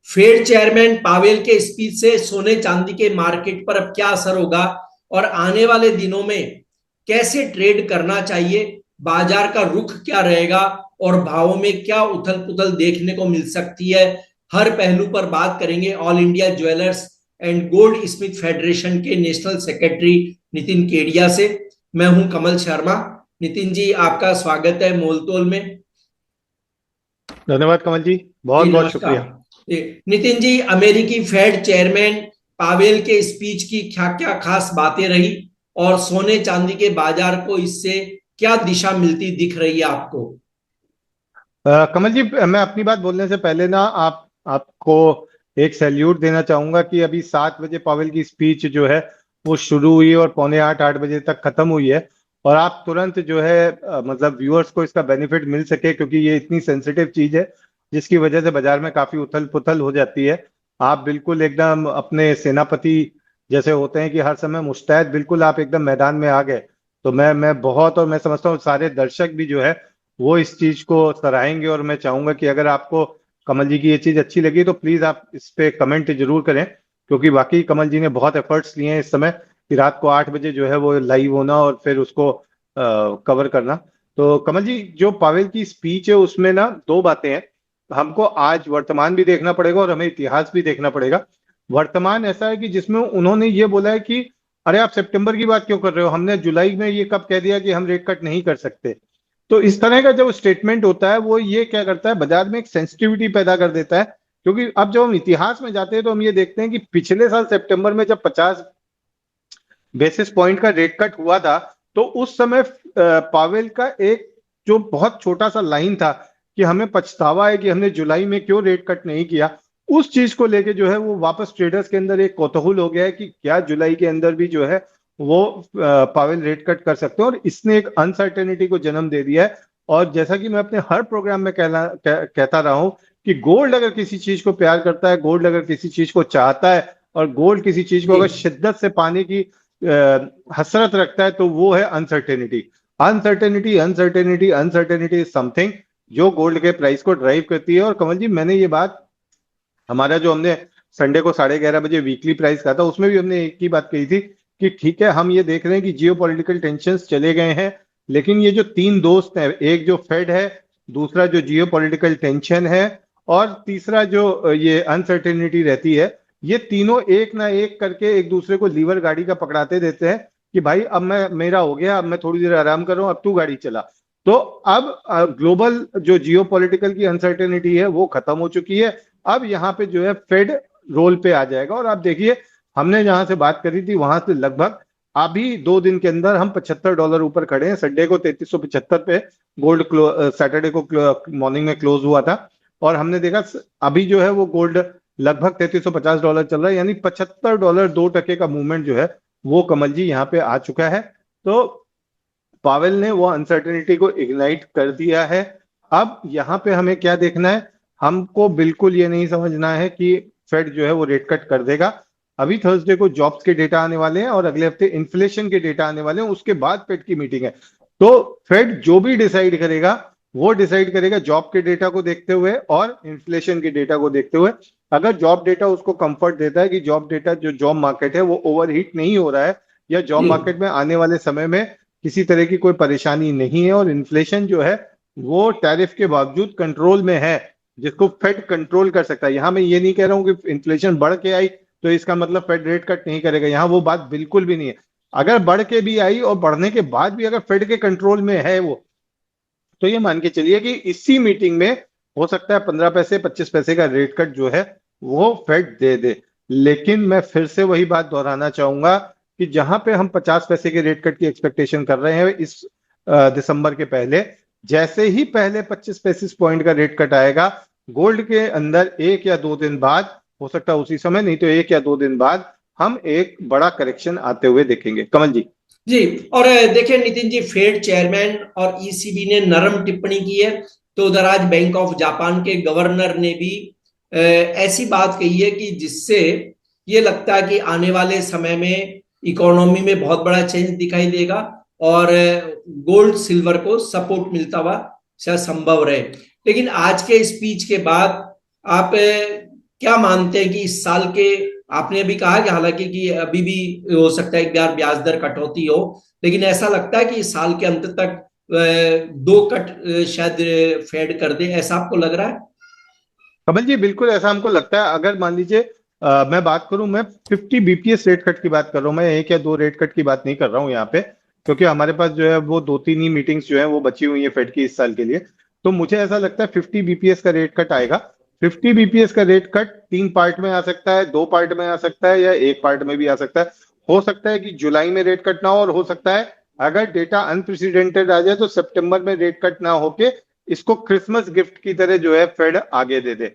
Fed chairman Pavel के speech से सोने चांदी के मार्केट पर अब क्या असर होगा और आने वाले दिनों में कैसे ट्रेड करना चाहिए, बाजार का रुख क्या रहेगा और भावों में क्या उथल पुथल देखने को मिल सकती है, हर पहलू पर बात करेंगे all India jewellers and gold Smith federation के नेशनल सेक्रेटरी नितिन केडिया से। मैं हूं कमल शर्मा। नितिन जी, आपका स्वागत है मोलतोल में। धन्यवाद कमल जी। बहुत जी बहुत नमस्कार। शुक्रिया। नितिन जी, अमेरिकी फेड चेयरमैन पावेल के स्पीच की क्या क्या खास बातें रही और सोने चांदी के बाजार को इससे क्या दिशा मिलती दिख रही है आपको? कमल जी, मैं अपनी बात बोलने से पहले ना आपको एक सैल्यूट देना चाहूंगा कि अभी 7 बजे पावेल की स्पीच जो है वो शुरू हुई और पौने 8 बजे तक खत्म हुई है। और आप तुरंत जो है मतलब व्यूअर्स को इसका बेनिफिट मिल सके, क्योंकि ये इतनी सेंसिटिव चीज है जिसकी वजह से बाजार में काफी उथल पुथल हो जाती है। आप बिल्कुल एकदम अपने सेनापति जैसे होते हैं कि हर समय मुस्तैद, बिल्कुल आप एकदम मैदान में आ गए। तो मैं बहुत, और मैं समझता हूँ सारे दर्शक भी जो है वो इस चीज को सराहेंगे। और मैं चाहूंगा कि अगर आपको कमल जी की ये चीज अच्छी लगी तो प्लीज आप इस पे कमेंट जरूर करें, क्योंकि वाकई कमल जी ने बहुत एफर्ट्स लिए हैं इस समय कि रात को 8 बजे जो है वो लाइव होना और फिर उसको कवर करना। तो कमल जी, जो पावेल की स्पीच है उसमें ना दो बातें हैं। हमको आज वर्तमान भी देखना पड़ेगा और हमें इतिहास भी देखना पड़ेगा। वर्तमान ऐसा है कि जिसमें उन्होंने ये बोला है कि अरे आप सितंबर की बात क्यों कर रहे हो, हमने जुलाई में ये कब कह दिया कि हम रेट कट नहीं कर सकते। तो इस तरह का जो स्टेटमेंट होता है वो ये क्या करता है, बाजार में एक सेंसिटिविटी पैदा कर देता है। क्योंकि अब जब हम इतिहास में जाते हैं तो हम ये देखते हैं कि पिछले साल सितंबर में जब 50 बेसिस पॉइंट का रेट कट हुआ था, तो उस समय पावेल का एक जो बहुत छोटा सा लाइन था कि हमें पछतावा है कि हमने जुलाई में क्यों रेट कट नहीं किया, उस चीज को लेके जो है वो वापस ट्रेडर्स के अंदर एक कौतूहल हो गया है कि क्या जुलाई के अंदर भी जो है वो पावेल रेट कट कर सकते हैं। और इसने एक अनसर्टेनिटी को जन्म दे दिया है। और जैसा कि मैं अपने हर प्रोग्राम में कहता रहा हूं कि गोल्ड अगर किसी चीज को प्यार करता है, गोल्ड अगर किसी चीज को चाहता है, और गोल्ड किसी चीज को जी। अगर शिद्दत से पाने की हसरत रखता है, तो वो है uncertainty. Uncertainty uncertainty uncertainty is something जो गोल्ड के प्राइस को ड्राइव करती है। और कमल जी, मैंने ये बात हमारा जो हमने संडे को 11:30 बजे वीकली प्राइस कहा था उसमें भी हमने एक ही बात कही थी कि ठीक है, हम ये देख रहे हैं कि जियो पॉलिटिकल टेंशन चले गए हैं, लेकिन ये जो तीन दोस्त हैं, एक जो फेड है, दूसरा जो जियो पॉलिटिकल टेंशन है, और तीसरा जो ये अनसर्टेनिटी रहती है, ये तीनों एक ना एक करके एक दूसरे को लीवर गाड़ी का पकड़ाते देते हैं कि भाई अब मैं मेरा हो गया, अब मैं थोड़ी देर आराम कर रहा हूं, अब तू गाड़ी चला। तो अब ग्लोबल जो जियो पॉलिटिकल की अनसर्टेनिटी है वो खत्म हो चुकी है। अब यहाँ पे जो है फेड रोल पे आ जाएगा। और आप देखिए, हमने जहां से बात करी थी वहां से लगभग अभी 2 दिन के अंदर हम $75 ऊपर खड़े हैं। संडे को 3375 पे गोल्ड सैटरडे को मॉर्निंग में क्लोज हुआ था, और हमने देखा अभी जो है वो गोल्ड लगभग $3350 चल रहा है, यानी $75 2% का मूवमेंट जो है वो कमल जी यहाँ पे आ चुका है। तो पावेल ने वो अनसर्टेनिटी को इग्नाइट कर दिया है। अब यहाँ पे हमें क्या देखना है, हमको बिल्कुल ये नहीं समझना है कि फेड जो है वो रेट कट कर देगा। अभी थर्सडे को जॉब्स के डेटा आने वाले हैं और अगले हफ्ते इन्फ्लेशन के डेटा आने वाले हैं, उसके बाद फेड की मीटिंग है। तो फेड जो भी डिसाइड करेगा वो डिसाइड करेगा जॉब के डेटा को देखते हुए और इन्फ्लेशन के डेटा को देखते हुए। अगर जॉब डेटा उसको कंफर्ट देता है कि जॉब डेटा, जो जॉब मार्केट है वो ओवरहीट नहीं हो रहा है, या जॉब जी। मार्केट में आने वाले समय में किसी तरह की कोई परेशानी नहीं है, और इन्फ्लेशन जो है वो टैरिफ के बावजूद कंट्रोल में है, जिसको फेड कंट्रोल कर सकता है। यहां मैं ये नहीं कह रहा हूं कि इन्फ्लेशन बढ़ के आई तो इसका मतलब फेड रेट कट नहीं करेगा, यहां वो बात बिल्कुल भी नहीं है। अगर बढ़ के भी आई और बढ़ने के बाद भी अगर फेड के कंट्रोल में है वो, तो ये मान के चलिए कि इसी मीटिंग में हो सकता है 15 पैसे 25 पैसे का रेट कट जो है वो फेड दे दे। लेकिन मैं फिर से वही बात दोहराना चाहूंगा कि जहां पे हम 50 पैसे के रेट कट की एक्सपेक्टेशन कर रहे हैं इस दिसंबर के पहले, जैसे ही पहले 25 बेसिस पॉइंट का रेट कट आएगा, गोल्ड के अंदर 1 या 2 दिन बाद, हो सकता है उसी समय नहीं तो 1 या 2 दिन बाद, हम एक बड़ा करेक्शन आते हुए देखेंगे। कमल जी। जी। और देखिए नितिन जी, फेड चेयरमैन और ईसीबी ने नरम टिप्पणी की है, तो उधर आज बैंक ऑफ जापान के गवर्नर ने भी ऐसी बात कही है कि जिससे ये लगता है कि आने वाले समय में इकोनॉमी में बहुत बड़ा चेंज दिखाई देगा और गोल्ड सिल्वर को सपोर्ट मिलता हुआ शायद संभव रहे। लेकिन आज के स्पीच के बाद आप क्या मानते हैं कि इस साल के, आपने अभी कहा कि हालांकि कि अभी भी हो सकता है एक बार ब्याज दर कटौती हो, लेकिन ऐसा लगता है कि इस साल के अंत तक दो कट शायद फेड कर दे, ऐसा आपको लग रहा है? कमल जी बिल्कुल ऐसा हमको लगता है। अगर मान लीजिए मैं बात करूं, मैं 50 बीपीएस रेट कट की बात कर रहा हूं, मैं एक या दो रेट कट की बात नहीं कर रहा हूं यहाँ पे, क्योंकि हमारे पास जो है वो दो तीन ही मीटिंग्स जो है वो बची हुई है फेड की इस साल के लिए। तो मुझे ऐसा लगता है 50 बीपीएस का रेट कट आएगा। 50 बीपीएस का रेट कट तीन पार्ट में आ सकता है, दो पार्ट में आ सकता है, या एक पार्ट में भी आ सकता है। हो सकता है कि जुलाई में रेट कट ना हो, और हो सकता है अगर डेटा अनप्रेसिडेंटेड आ जाए तो सितंबर में रेट कट ना होके इसको क्रिसमस गिफ्ट की तरह जो है फेड आगे दे दे।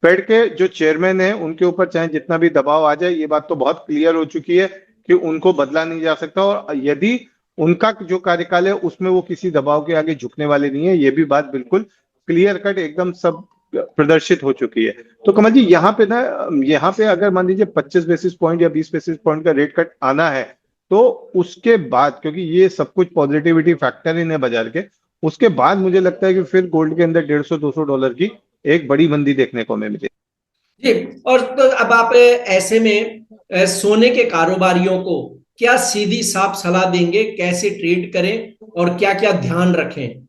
फेड के जो चेयरमैन हैं उनके ऊपर चाहे जितना भी दबाव आ जाए, ये बात तो बहुत क्लियर हो चुकी है कि उनको बदला नहीं जा सकता, और यदि उनका जो कार्यकाल है उसमें वो किसी दबाव के आगे झुकने वाले नहीं है, ये भी बात बिल्कुल क्लियर कट एकदम सब प्रदर्शित हो चुकी है। तो कमल जी यहाँ पे ना, यहाँ पे अगर मान लीजिए 25 बेसिस पॉइंट या 20 बेसिस पॉइंट का रेट कट आना है, तो उसके बाद, क्योंकि ये सब कुछ पॉजिटिविटी फैक्टर इन है बाजार के, उसके बाद मुझे लगता है कि फिर गोल्ड के अंदर 150-200 डॉलर की एक बड़ी मंदी देखने को हमें मिलेगी। जी। और तो अब आप ऐसे में सोने के कारोबारियों को क्या सीधी साफ सलाह देंगे, कैसे ट्रेड करें और क्या क्या ध्यान रखें?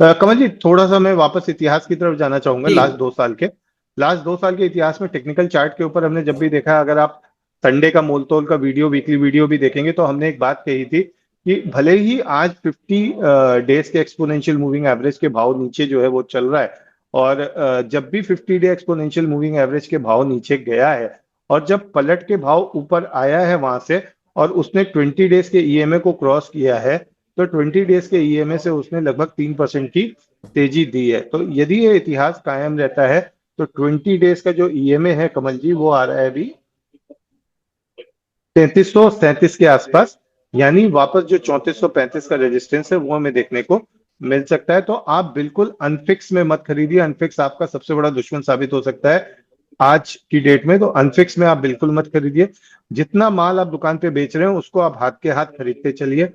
कमल जी थोड़ा सा मैं वापस इतिहास की तरफ जाना चाहूंगा, जी। लास्ट 2 साल के इतिहास में टेक्निकल चार्ट के ऊपर हमने जब भी देखा, अगर आप संडे का मोलतोल का वीडियो, वीकली वीडियो भी देखेंगे, तो हमने एक बात कही थी कि भले ही आज 50 डेज के एक्सपोनेंशियल मूविंग एवरेज के भाव नीचे जो है वो चल रहा है, और जब भी 50 डे एक्सपोनेंशियल मूविंग एवरेज के भाव नीचे गया है, और जब पलट के भाव ऊपर आया है वहां से, और उसने 20 डेज के ईएमए को क्रॉस किया है, तो 20 डेज के ईएमए से उसने लगभग 3% की तेजी दी है। तो यदि ये इतिहास कायम रहता है, तो 20 डेज का जो ईएमए है कमल जी, वो आ रहा है अभी 3337 के आसपास, यानी वापस जो 3435 का रेजिस्टेंस है वो हमें देखने को मिल सकता है। तो आप बिल्कुल अनफिक्स में मत खरीदिए, अनफिक्स आपका सबसे बड़ा दुश्मन साबित हो सकता है आज की डेट में। तो अनफिक्स में आप बिल्कुल मत खरीदिए, जितना माल आप दुकान पे बेच रहे हैं उसको आप हाथ के हाथ खरीदते चलिए।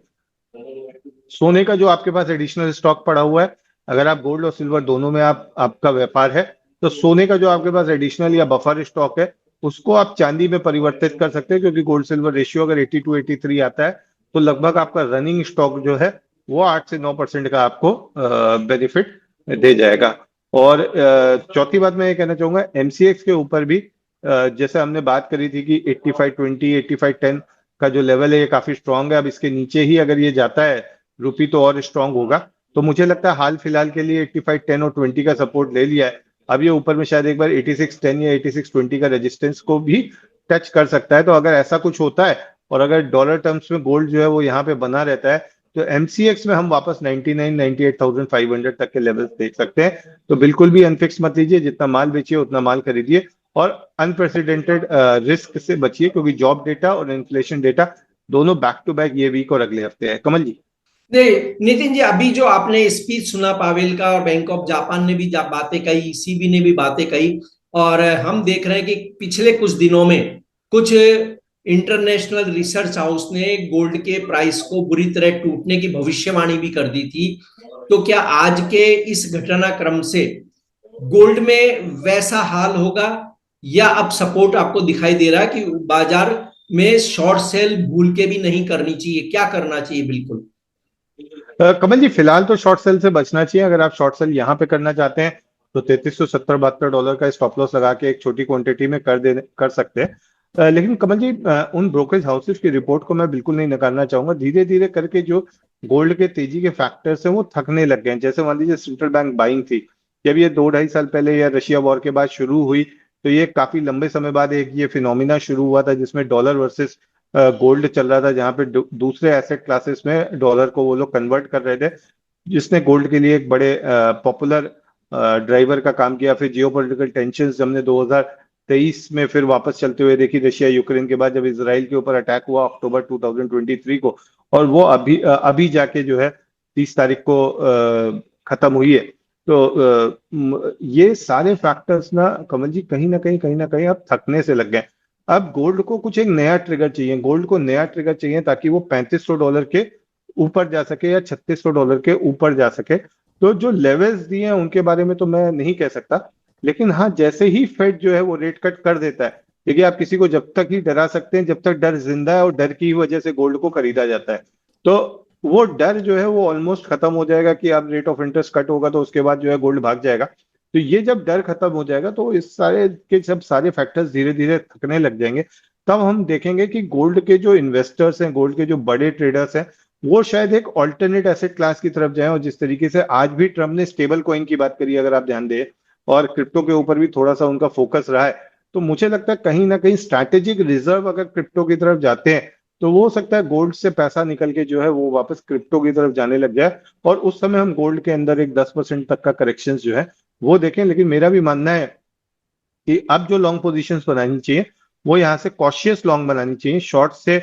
सोने का जो आपके पास एडिशनल स्टॉक पड़ा हुआ है, अगर आप गोल्ड और सिल्वर दोनों में आपका व्यापार है, तो सोने का जो आपके पास एडिशनल या बफर स्टॉक है उसको आप चांदी में परिवर्तित कर सकते हैं, क्योंकि गोल्ड सिल्वर रेशियो अगर 82-83 आता है, तो लगभग आपका रनिंग स्टॉक जो है वो 8 से 9% का आपको बेनिफिट दे जाएगा। और चौथी बात मैं ये कहना चाहूंगा, एमसीएक्स के ऊपर भी जैसे हमने बात करी थी कि 85-20 85-10 का जो लेवल है ये काफी स्ट्रांग है। अब इसके नीचे ही अगर ये जाता है रुपी तो और स्ट्रांग होगा। तो मुझे लगता है हाल फिलहाल के लिए 85-10 और 20 का सपोर्ट ले लिया है, अब ये ऊपर में शायद एक बार 86-10 या 86-20 का रेजिस्टेंस को भी टच कर सकता है। तो अगर ऐसा कुछ होता है, और अगर डॉलर टर्म्स में गोल्ड जो है वो यहाँ पे बना रहता है, तो एमसीएक्स में हम वापस 99-98,500 तक के लेवल्स देख सकते हैं। तो बिल्कुल भी अनफिक्स मत लीजिए, जितना माल बेचिए उतना माल खरीदिए, और अनप्रेसिडेंटेड रिस्क से बचिए, क्योंकि जॉब डेटा और इन्फ्लेशन डेटा दोनों बैक टू बैक ये वीक और अगले हफ्ते है। कमल जी। नहीं, नितिन जी, अभी जो आपने स्पीच सुना पावेल का, और बैंक ऑफ जापान ने भी बातें कही, ईसीबी ने भी बातें कही, और हम देख रहे हैं कि पिछले कुछ दिनों में कुछ इंटरनेशनल रिसर्च हाउस ने गोल्ड के प्राइस को बुरी तरह टूटने की भविष्यवाणी भी कर दी थी। तो क्या आज के इस घटनाक्रम से गोल्ड में वैसा हाल होगा, या अब सपोर्ट आपको दिखाई दे रहा है कि बाजार में शॉर्ट सेल भूल के भी नहीं करनी चाहिए, क्या करना चाहिए? बिल्कुल। कमल जी फिलहाल तो शॉर्ट सेल से बचना चाहिए। अगर आप शॉर्ट सेल यहाँ पे करना चाहते हैं, तो 3370-72 डॉलर का स्टॉप लॉस लगा के एक छोटी क्वांटिटी में कर सकते हैं। लेकिन कमल जी उन ब्रोकरेज हाउसेस की रिपोर्ट को मैं बिल्कुल नहीं नकारना चाहूंगा। धीरे धीरे करके जो गोल्ड के तेजी के फैक्टर्स हैं वो थकने लग गए हैं। जैसे मान लीजिए सेंट्रल बैंक बाइंग थी, जब ये 2-2.5 साल पहले या रशिया वॉर के बाद शुरू हुई, तो ये काफी लंबे समय बाद एक ये फिनोमिना शुरू हुआ था, जिसमें डॉलर वर्सेस गोल्ड चल रहा था, जहां पे दूसरे एसेट क्लासेस में डॉलर को वो लोग कन्वर्ट कर रहे थे, जिसने गोल्ड के लिए एक बड़े पॉपुलर ड्राइवर का काम किया। फिर जियोपॉलिटिकल टेंशंस हमने 2023 में फिर वापस चलते हुए देखी, रशिया यूक्रेन के बाद जब इसराइल के ऊपर अटैक हुआ अक्टूबर 2023 को, और वो अभी जाके जो है 30 तारीख को खत्म हुई है। तो ये सारे फैक्टर्स ना कमल जी कहीं ना कहीं अब थकने से लग गए। अब गोल्ड को कुछ एक नया ट्रिगर चाहिए, गोल्ड को नया ट्रिगर चाहिए, ताकि वो $3500 के ऊपर जा सके या $3600 के ऊपर जा सके। तो जो लेवल्स दिए हैं उनके बारे में तो मैं नहीं कह सकता, लेकिन हाँ, जैसे ही फेड जो है वो रेट कट कर देता है, क्योंकि आप किसी को जब तक ही डरा सकते हैं जब तक डर जिंदा है, और डर की वजह से गोल्ड को खरीदा जाता है। तो वो डर जो है वो ऑलमोस्ट खत्म हो जाएगा कि अब रेट ऑफ इंटरेस्ट कट होगा तो उसके बाद जो है गोल्ड भाग जाएगा। तो ये जब डर खत्म हो जाएगा तो इस सारे के सब सारे फैक्टर्स धीरे धीरे थकने लग जाएंगे। तब हम देखेंगे कि गोल्ड के जो इन्वेस्टर्स हैं, गोल्ड के जो बड़े ट्रेडर्स हैं, वो शायद एक ऑल्टरनेट एसेट क्लास की तरफ जाएं। और जिस तरीके से आज भी ट्रम्प ने स्टेबल कॉइन की बात करी, अगर आप ध्यान दें, और क्रिप्टो के ऊपर भी थोड़ा सा उनका फोकस रहा है, तो मुझे लगता है कहीं ना कहीं स्ट्रैटेजिक रिजर्व अगर क्रिप्टो की तरफ जाते हैं तो वो हो सकता है गोल्ड से पैसा निकल के जो है वो वापस क्रिप्टो की तरफ जाने लग जाए, और उस समय हम गोल्ड के अंदर एक 10% तक का करेक्शन जो है वो देखें। लेकिन मेरा भी मानना है कि अब जो लॉन्ग पोजीशंस बनानी चाहिए वो यहाँ से कॉशियस लॉन्ग बनानी चाहिए। शॉर्ट से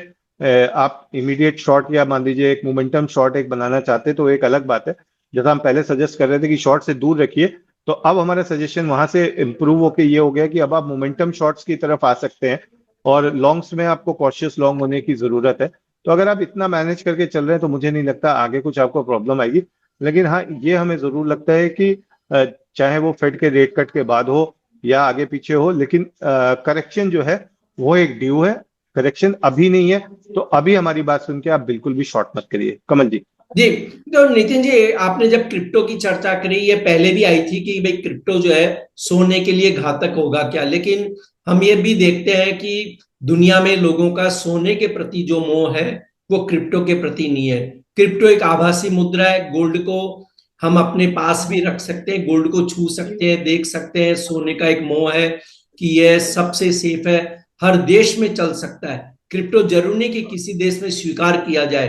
आप इमीडिएट शॉर्ट या मान लीजिए एक मोमेंटम शॉर्ट एक बनाना चाहते तो एक अलग बात है। जैसा हम पहले सजेस्ट कर रहे थे कि शॉर्ट से दूर रखिए, तो अब हमारा सजेशन वहां से इम्प्रूव होकर ये हो गया कि अब आप मोमेंटम शॉर्ट्स की तरफ आ सकते हैं, और लॉन्ग्स में आपको कॉशियस लॉन्ग होने की जरूरत है। तो अगर आप इतना मैनेज करके चल रहे हैं तो मुझे नहीं लगता आगे कुछ आपको प्रॉब्लम आएगी। लेकिन हाँ, ये हमें जरूर लगता है कि चाहे वो फेड के रेट कट के बाद हो या आगे पीछे हो, लेकिन करेक्शन जो है वो एक ड्यू है, करेक्शन अभी नहीं है। तो अभी हमारी बात सुन के आप बिल्कुल भी शॉर्ट मत करिए, कमल जी। जी। तो नितिन जी, आपने जब क्रिप्टो की चर्चा करी, ये पहले भी आई थी कि भाई क्रिप्टो जो है सोने के लिए घातक होगा क्या, लेकिन हम ये भी देखते हैं कि दुनिया में लोगों का सोने के प्रति जो मोह है वो क्रिप्टो के प्रति नहीं है। क्रिप्टो एक आभासी मुद्रा है। गोल्ड को हम अपने पास भी रख सकते हैं, गोल्ड को छू सकते हैं, देख सकते हैं। सोने का एक मोह है कि यह सबसे सेफ है, हर देश में चल सकता है। क्रिप्टो जरूरी नहीं कि किसी देश में स्वीकार किया जाए।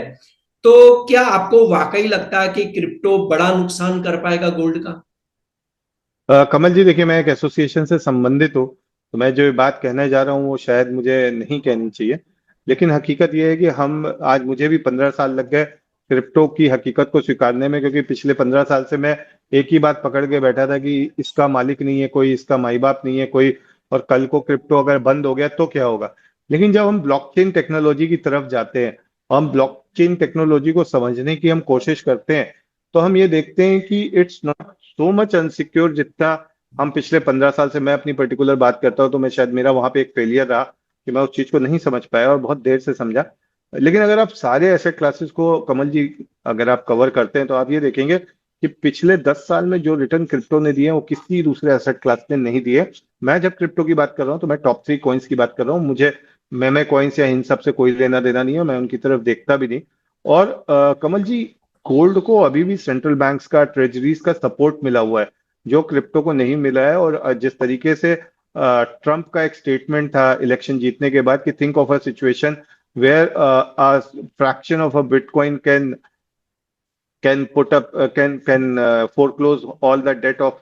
तो क्या आपको वाकई लगता है कि क्रिप्टो बड़ा नुकसान कर पाएगा गोल्ड का? कमल जी, देखिए, मैं एक एसोसिएशन से संबंधित हूँ, तो मैं जो बात कहने जा रहा हूँ वो शायद मुझे नहीं कहनी चाहिए। लेकिन हकीकत ये है कि हम आज, मुझे भी 15 साल लग गए क्रिप्टो की हकीकत को स्वीकारने में, क्योंकि पिछले 15 साल से मैं एक ही बात पकड़ के बैठा था कि इसका मालिक नहीं है कोई, इसका माई बाप नहीं है कोई, और कल को क्रिप्टो अगर बंद हो गया तो क्या होगा। लेकिन जब हम ब्लॉकचेन टेक्नोलॉजी की तरफ जाते हैं, हम ब्लॉकचेन टेक्नोलॉजी को समझने की हम कोशिश करते हैं, तो हम ये देखते हैं कि it's not so much unsecure जितना हम पिछले 15 साल से, मैं अपनी पर्टिकुलर बात करता हूँ तो मैं शायद मेरा वहां पे एक फेलियर रहा कि मैं उस चीज को नहीं समझ पाया और बहुत देर से समझा। लेकिन अगर आप सारे एसेट क्लासेस को, कमल जी, अगर आप कवर करते हैं तो आप ये देखेंगे कि पिछले 10 साल में जो रिटर्न क्रिप्टो ने दिए वो किसी दूसरे एसेट क्लास ने नहीं दिए। मैं जब क्रिप्टो की बात कर रहा हूँ तो मैं टॉप 3 कॉइन्स की बात कर रहा हूँ। मुझे मैं कॉइन्स या इन सब से कोई लेना देना नहीं है, मैं उनकी तरफ देखता भी नहीं। और कमल जी, गोल्ड को अभी भी सेंट्रल बैंक्स का, ट्रेजरीज का सपोर्ट मिला हुआ है जो क्रिप्टो को नहीं मिला है। और जिस तरीके से ट्रम्प का एक स्टेटमेंट था इलेक्शन जीतने के बाद कि think of a situation where a fraction of a bitcoin can put up can foreclose all the debt of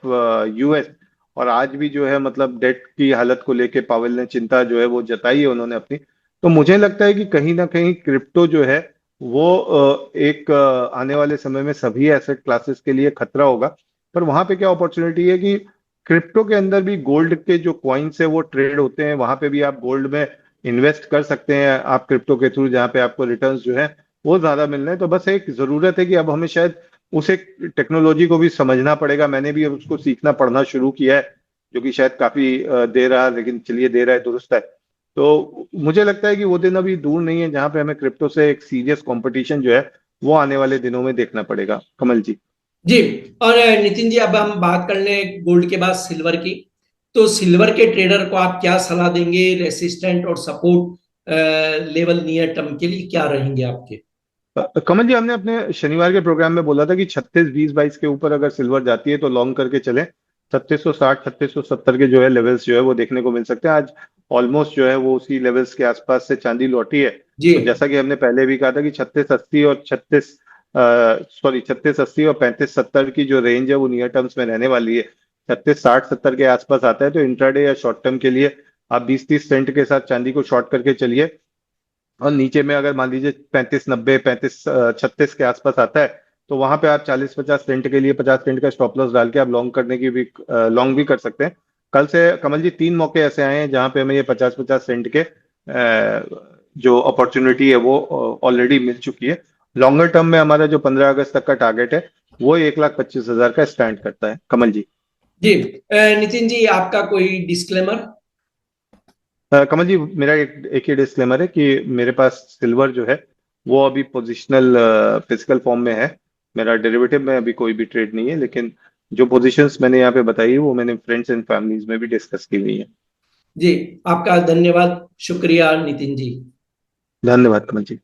US. और आज भी जो है मतलब डेट की हालत को लेके पावेल ने चिंता जो है वो जताई है उन्होंने अपनी। तो मुझे लगता है कि कहीं ना कहीं क्रिप्टो जो है वो एक आने वाले समय में सभी एसेट क्लासेस के लिए खतरा होगा। पर वहां पे क्या अपॉर्चुनिटी है कि क्रिप्टो के अंदर भी गोल्ड के जो कॉइन्स है वो ट्रेड होते हैं, वहां पे भी आप गोल्ड में इन्वेस्ट कर सकते हैं आप क्रिप्टो के थ्रू, जहाँ पे आपको रिटर्न्स जो है वो ज्यादा मिल रहे हैं। तो बस एक जरूरत है कि अब हमें शायद उस एक टेक्नोलॉजी को भी समझना पड़ेगा। मैंने भी अब उसको सीखना पढ़ना शुरू किया है, जो कि शायद काफी देर रहा, लेकिन चलिए देर है दुरुस्त है। तो मुझे लगता है कि वो दिन अभी दूर नहीं है जहां पे हमें क्रिप्टो से एक सीरियस कंपटीशन जो है वो आने वाले दिनों में देखना पड़ेगा, कमल जी। जी। और नितिन जी, अब हम बात कर लें गोल्ड के बाद सिल्वर की। तो सिल्वर के ट्रेडर को आप क्या सलाह देंगे? रेसिस्टेंट और सपोर्ट लेवल नियर टर्म के लिए क्या रहेंगे आपके? कमल जी, हमने अपने शनिवार के प्रोग्राम में बोला था कि 36-20-22 के ऊपर अगर सिल्वर जाती है तो लॉन्ग करके चलें। 3660 3670 के जो है लेवल्स जो है वो देखने को मिल सकते हैं। आज ऑलमोस्ट जो है वो उसी लेवल्स के आसपास से चांदी लौटी है। जी। तो जैसा कि हमने पहले भी कहा था कि 3680 और 3570 की जो रेंज है वो नियर टर्म्स में रहने वाली है। 3660-70 के आसपास आता है तो इंट्राडे या शॉर्ट टर्म के लिए आप 20-30 सेंट के साथ चांदी को शॉर्ट करके चलिए। और नीचे में अगर मान लीजिए 3590 3536 के आसपास आता है तो वहां पे आप 40-50 सेंट के लिए 50 सेंट का स्टॉप लॉस डाल के आप लॉन्ग करने की भी, लॉन्ग भी कर सकते हैं। कल से कमल जी 3 मौके ऐसे आए हैं जहां पे हमें ये 50-50 सेंट के जो अपॉर्चुनिटी है वो ऑलरेडी मिल चुकी है। लॉन्गर टर्म में हमारा जो 15 अगस्त तक का टारगेट है वो 1,25,000 का स्टैंड करता है, कमल जी। जी। नितिन जी, आपका कोई डिस्क्लेमर? कमल जी, मेरा एक ही डिस्क्लेमर है कि मेरे पास सिल्वर जो है वो अभी पोजिशनल फिजिकल फॉर्म में है। मेरा डेरिवेटिव में अभी कोई भी ट्रेड नहीं है, लेकिन जो पोजीशंस मैंने यहाँ पे बताई है वो मैंने फ्रेंड्स एंड फैमिलीज में भी डिस्कस की हुई है। जी, आपका धन्यवाद, शुक्रिया नितिन जी। धन्यवाद कमल जी।